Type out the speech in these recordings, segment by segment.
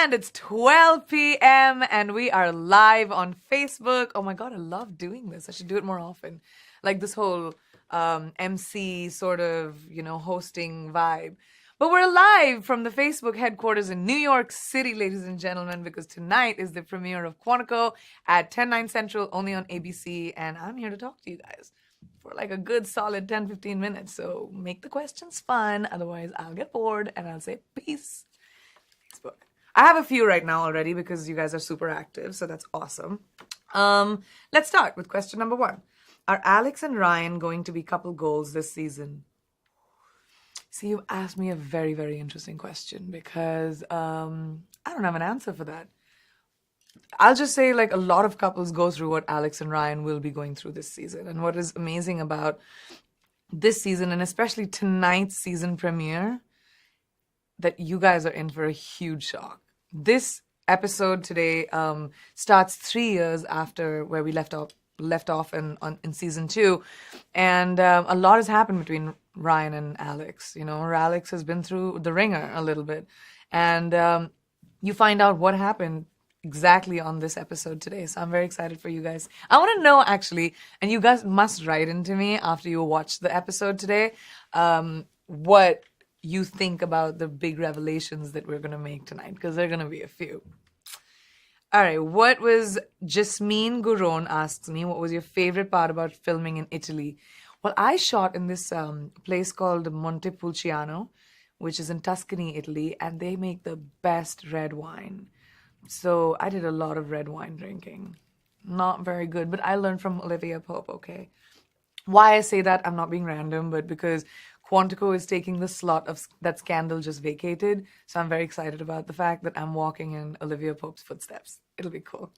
And it's 12 p.m. and we are live on Facebook. Oh my God, I love doing this. I should do it more often. Like this whole MC sort of, hosting vibe. But we're live from the Facebook headquarters in New York City, ladies and gentlemen, because tonight is the premiere of Quantico at 10/9 Central, only on ABC. And I'm here to talk to you guys for like a good solid 10-15 minutes. So make the questions fun. Otherwise, I'll get bored and I'll say peace. Facebook. I have a few right now already because you guys are super active, so that's awesome. Let's start with question number 1. Are Alex and Ryan going to be couple goals this season? See, you've asked me a very, very interesting question because I don't have an answer for that. I'll just say like a lot of couples go through what Alex and Ryan will be going through this season. And what is amazing about this season, and especially tonight's season premiere, that you guys are in for a huge shock. This episode today starts 3 years after where we left off in season 2, and a lot has happened between Ryan and Alex. Alex has been through the ringer a little bit, and you find out what happened exactly on this episode today. So I'm very excited for you guys. I want to know actually, and you guys must write into me after you watch the episode today, what you think about the big revelations that we're going to make tonight, because there are going to be a few. All right, what was Jasmine Guron asks me, what was your favorite part about filming in Italy? Well, I shot in this place called Montepulciano, which is in Tuscany, Italy, and they make the best red wine. So I did a lot of red wine drinking. Not very good, but I learned from Olivia Pope, okay? Why I say that, I'm not being random, but because Quantico is taking the slot of that Scandal just vacated. So I'm very excited about the fact that I'm walking in Olivia Pope's footsteps. It'll be cool.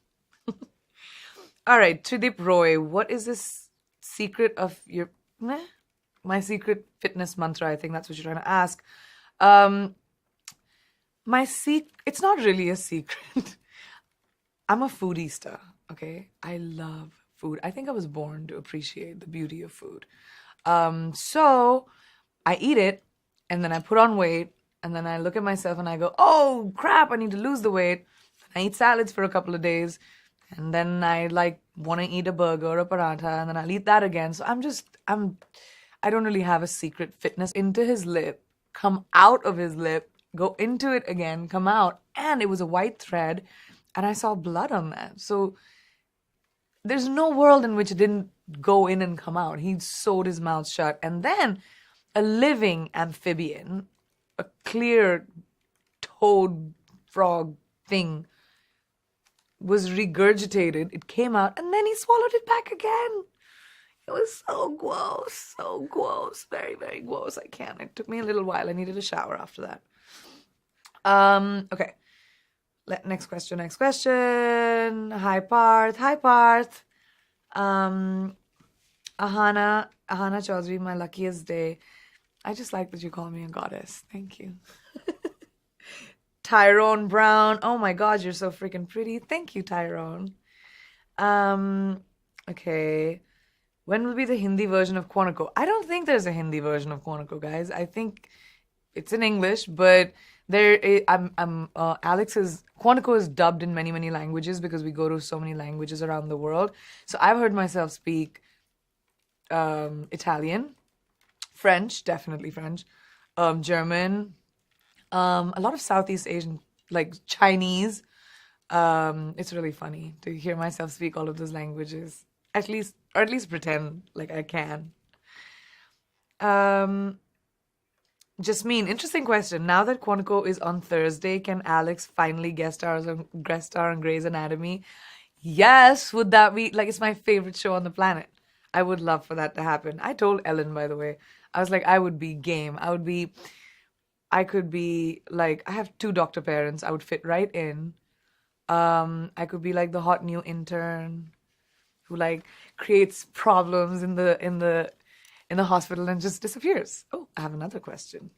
All right, Tridip Roy, what is this secret of your... My secret fitness mantra, I think that's what you're trying to ask. It's not really a secret. I'm a foodista, okay? I love food. I think I was born to appreciate the beauty of food. So I eat it, and then I put on weight, and then I look at myself and I go, oh crap, I need to lose the weight. I eat salads for a couple of days, and then I want to eat a burger or a paratha, and then I'll eat that again. So I don't really have a secret fitness. Into his lip, come out of his lip, go into it again, come out, and it was a white thread, and I saw blood on that. So there's no world in which it didn't go in and come out. He sewed his mouth shut, and then a living amphibian, a clear toad frog thing, was regurgitated. It came out, and then he swallowed it back again. It was so gross, very, very gross. I can't. It took me a little while. I needed a shower after that. Okay. Next question. Hi, Parth. Ahana Chaudhary, my luckiest day. I just like that you call me a goddess. Thank you. Tyrone Brown. Oh my God, you're so freaking pretty. Thank you, Tyrone. Okay. When will be the Hindi version of Quantico? I don't think there's a Hindi version of Quantico, guys. I think it's in English, but Quantico is dubbed in many, many languages because we go to so many languages around the world. So I've heard myself speak Italian, French, definitely French, German, a lot of Southeast Asian, like Chinese. It's really funny to hear myself speak all of those languages, at least pretend like I can. Jasmine, interesting question. Now that Quantico is on Thursday, can Alex finally guest star on Grey's Anatomy? Yes, would that be it's my favorite show on the planet. I would love for that to happen. I told Ellen, by the way, I was like, I would be game. I could be I have 2 doctor parents. I would fit right in. I could be like the hot new intern who creates problems in the hospital and just disappears. Oh, I have another question.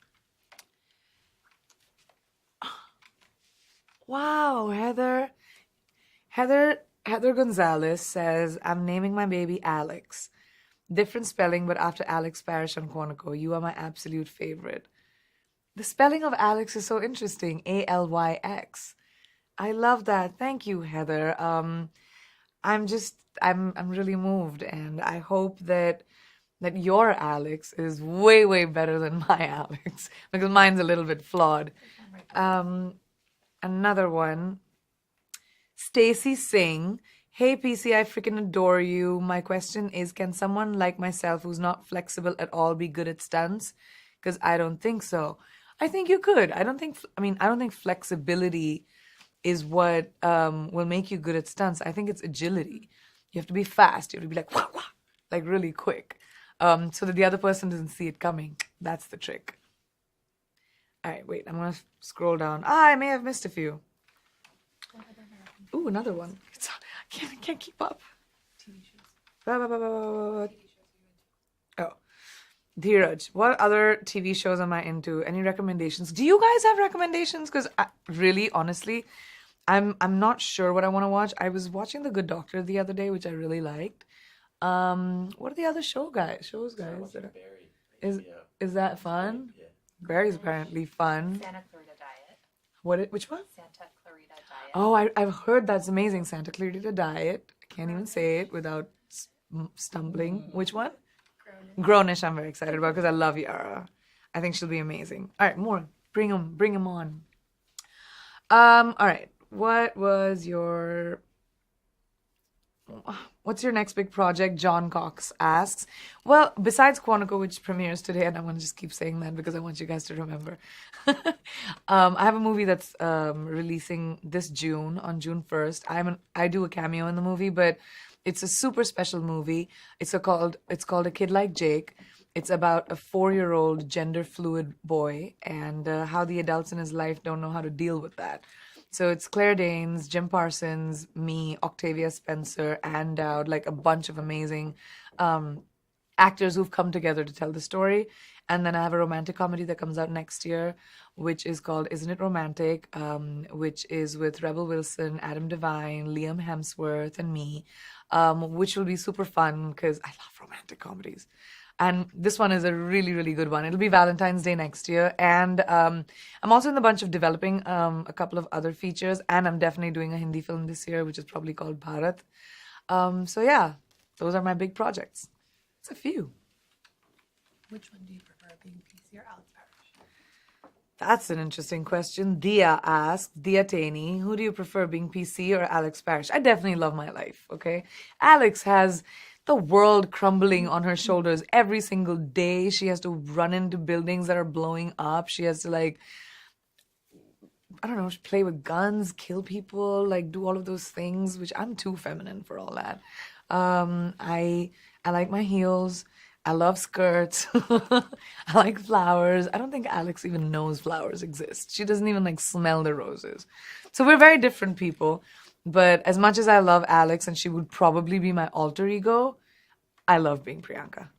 Wow, Heather Gonzalez says, I'm naming my baby Alex. Different spelling, but after Alex Parrish on Quantico. You are my absolute favorite. The spelling of Alex is so interesting. Alyx. I love that. Thank you, Heather. I'm just I'm really moved, and I hope that your Alex is way, way better than my Alex because mine's a little bit flawed. Um, Another one, Stacy Singh. Hey PC, I freaking adore you. My question is, can someone like myself who's not flexible at all be good at stunts? Because I don't think so. I think you could. I don't think flexibility is what will make you good at stunts. I think it's agility. You have to be fast. You have to be like, wah, wah, like really quick, so that the other person doesn't see it coming. That's the trick. All right, wait. I'm gonna scroll down. I may have missed a few. Ooh, another one. I can't keep up. Oh, Dheeraj, what other TV shows am I into? Any recommendations? Do you guys have recommendations? Because really, honestly, I'm not sure what I want to watch. I was watching The Good Doctor the other day, which I really liked. What are the other shows, guys? Is is that fun? Barry's apparently fun. Santa Clarita Diet. Which one? Santa Clarita Diet. Oh, I've heard that's amazing. Santa Clarita Diet. I can't even say it without stumbling. Which one? Grownish. I'm very excited about because I love Yara. I think she'll be amazing. All right, more. Bring them on. All right. What's your next big project? John Cox asks. Well, besides Quantico, which premieres today, and I want to just keep saying that because I want you guys to remember. I have a movie that's releasing this June, on June 1st. I do a cameo in the movie, but it's a super special movie. It's called A Kid Like Jake. It's about a 4-year-old gender fluid boy and how the adults in his life don't know how to deal with that. So it's Claire Danes, Jim Parsons, me, Octavia Spencer, Ann Dowd, like a bunch of amazing actors who've come together to tell the story. And then I have a romantic comedy that comes out next year, which is called Isn't It Romantic, which is with Rebel Wilson, Adam Devine, Liam Hemsworth, and me, which will be super fun because I love romantic comedies. And this one is a really, really good one. It'll be Valentine's Day next year. And I'm also in the bunch of developing a couple of other features. And I'm definitely doing a Hindi film this year, which is probably called Bharat. So yeah, those are my big projects. It's a few. Which one do you prefer, being PC or Alex Parrish? That's an interesting question. Dia asked, Dia Taney, who do you prefer, being PC or Alex Parrish? I definitely love my life, okay? Alex has the world crumbling on her shoulders every single day. She has to run into buildings that are blowing up. She has to, like, I don't know, play with guns, kill people, like do all of those things, which I'm too feminine for all that. I like my heels. I love skirts. I like flowers. I don't think Alex even knows flowers exist. She doesn't even like smell the roses. So we're very different people. But as much as I love Alex and she would probably be my alter ego, I love being Priyanka.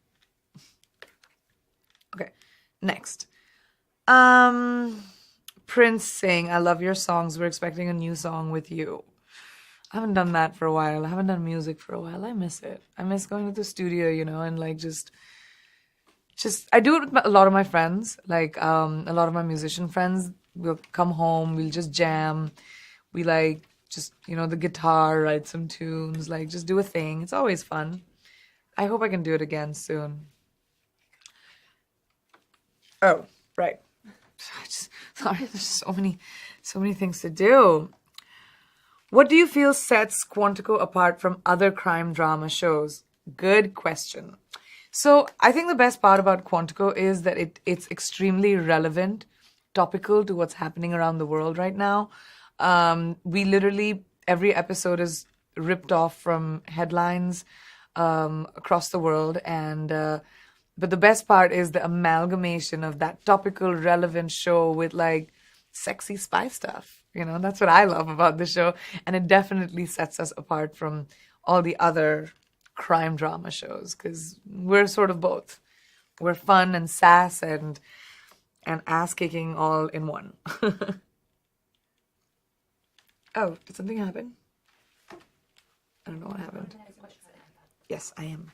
Okay, next. Prince saying, I love your songs. We're expecting a new song with you. I haven't done that for a while. I haven't done music for a while. I miss it. I miss going to the studio, and like just I do it with a lot of my friends. Like a lot of my musician friends will come home. We'll just jam. We like just the guitar, write some tunes, like just do a thing. It's always fun. I hope I can do it again soon. Oh, right. Sorry, there's so many things to do. What do you feel sets Quantico apart from other crime drama shows? Good question. So I think the best part about Quantico is that it's extremely relevant, topical to what's happening around the world right now. We literally, every episode is ripped off from headlines across the world. But the best part is the amalgamation of that topical, relevant show with like sexy spy stuff. That's what I love about the show. And it definitely sets us apart from all the other crime drama shows because we're sort of both. We're fun and sass and ass kicking all in one. Oh, did something happen? I don't know what happened. Yes, I am.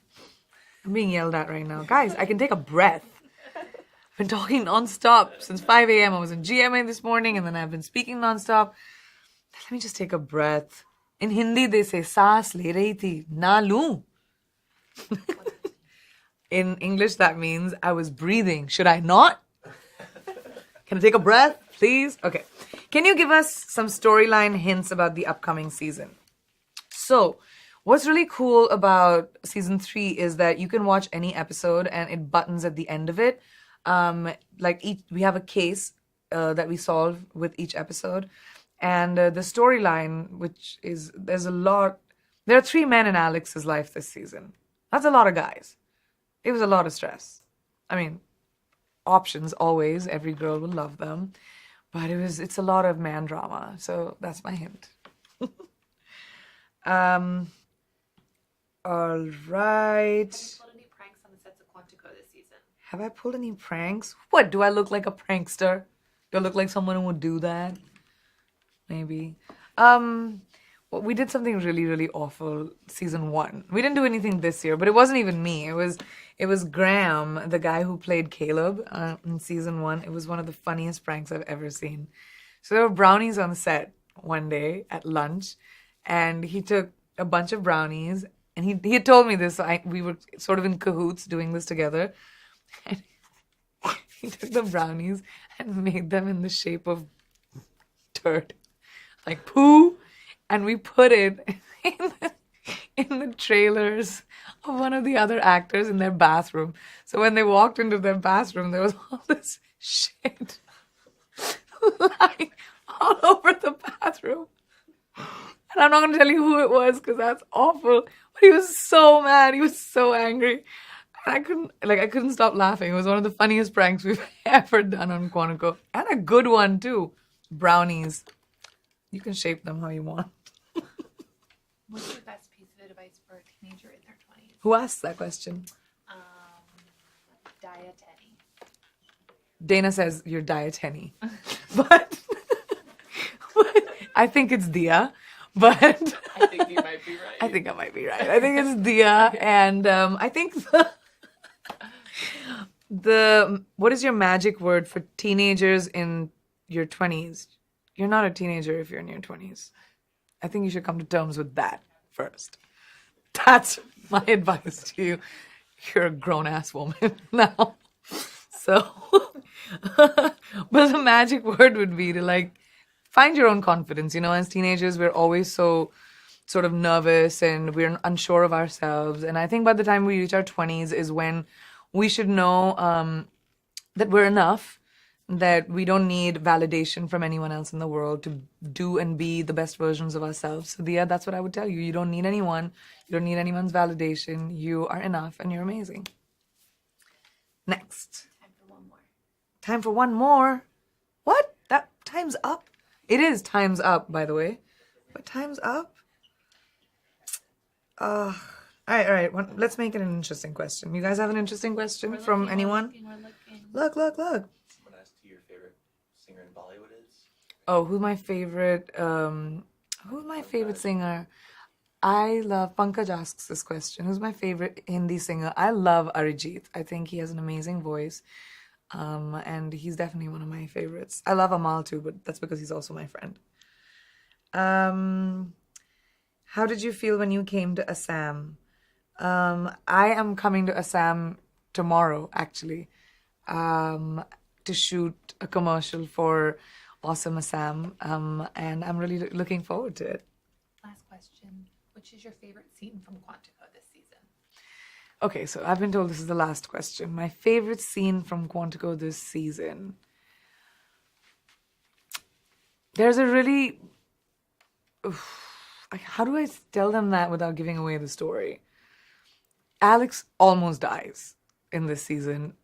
I'm being yelled at right now. Guys, I can take a breath. I've been talking nonstop since 5 a.m. I was in GMA this morning and then I've been speaking nonstop. Let me just take a breath. In Hindi, they say, saas le rahi thi, na loon. In English, that means I was breathing. Should I not? Can I take a breath, please? Okay. Can you give us some storyline hints about the upcoming season? So, what's really cool about season 3 is that you can watch any episode and it buttons at the end of it. We have a case that we solve with each episode. And the storyline, there are 3 men in Alex's life this season. That's a lot of guys. It was a lot of stress. I mean, options always. Every girl will love them. But it's a lot of man drama. So that's my hint. All right. Pulled any pranks on the sets of Quantico this season? Have I pulled any pranks? What, do I look like a prankster? Do I look like someone who would do that? Maybe. Well, we did something really, really awful season 1. We didn't do anything this year, but it wasn't even me. It was Graham, the guy who played Caleb in season 1. It was one of the funniest pranks I've ever seen. So there were brownies on set one day at lunch, and he took a bunch of brownies, and he had told me this. So we were sort of in cahoots doing this together. And he took the brownies and made them in the shape of turd, like poo, and we put it in the trailers of one of the other actors in their bathroom. So when they walked into their bathroom, there was all this shit lying all over the bathroom. And I'm not going to tell you who it was because that's awful. But he was so mad. He was so angry. And I couldn't stop laughing. It was one of the funniest pranks we've ever done on Quantico. And a good one too. Brownies. You can shape them how you want. What's your best piece of advice for a teenager in their 20s? Who asked that question? Dietary. Dana says you're dietary. but I think it's Dia. But I think you might be right. I think I might be right. I think it's Dia. And I think what is your magic word for teenagers in your 20s? You're not a teenager if you're in your 20s. I think you should come to terms with that first. That's my advice to you. You're a grown-ass woman now. So, but the magic word would be to find your own confidence. As teenagers, we're always so sort of nervous and we're unsure of ourselves. And I think by the time we reach our 20s is when we should know that we're enough, that we don't need validation from anyone else in the world to do and be the best versions of ourselves. So, Dia, that's what I would tell you. You don't need anyone. You don't need anyone's validation. You are enough and you're amazing. Next. Time for one more. Time for one more? What? That time's up? It is time's up, by the way. But time's up? All right. Let's make it an interesting question. You guys have an interesting question from anyone? Look. Someone asked who your favorite singer in Bollywood is. Oh, who's my favorite singer? I love Pankaj asks this question. Who's my favorite Hindi singer? I love Arijit. I think he has an amazing voice. And he's definitely one of my favorites. I love Amal too, but that's because he's also my friend. How did you feel when you came to Assam? I am coming to Assam tomorrow, actually, to shoot a commercial for Awesome Assam, and I'm really looking forward to it. Last question. Which is your favorite scene from Quantico this season? Okay, so I've been told this is the last question. My favorite scene from Quantico this season. There's a really... How do I tell them that without giving away the story? Alex almost dies in this season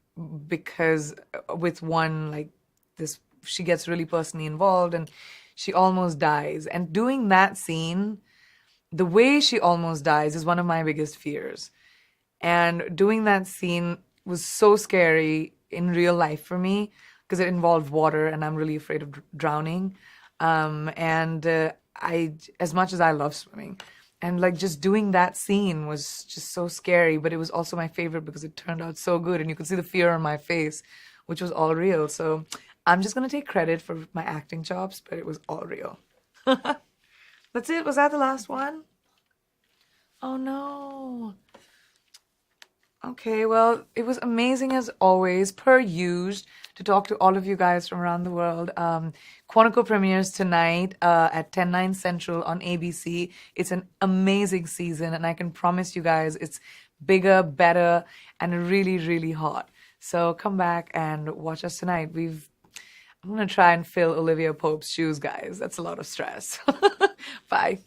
because with she gets really personally involved and she almost dies. And doing that scene, the way she almost dies is one of my biggest fears. And doing that scene was so scary in real life for me because it involved water and I'm really afraid of drowning. As much as I love swimming, and just doing that scene was just so scary, but it was also my favorite because it turned out so good and you could see the fear on my face, which was all real. So I'm just going to take credit for my acting chops, but it was all real. That's it? Was that the last one? Oh no. Okay, well, it was amazing as always, per usual, to talk to all of you guys from around the world. Quantico premieres tonight at 10/9 Central on ABC. It's an amazing season, and I can promise you guys it's bigger, better, and really, really hot. So come back and watch us tonight. I'm gonna try and fill Olivia Pope's shoes, guys. That's a lot of stress. Bye.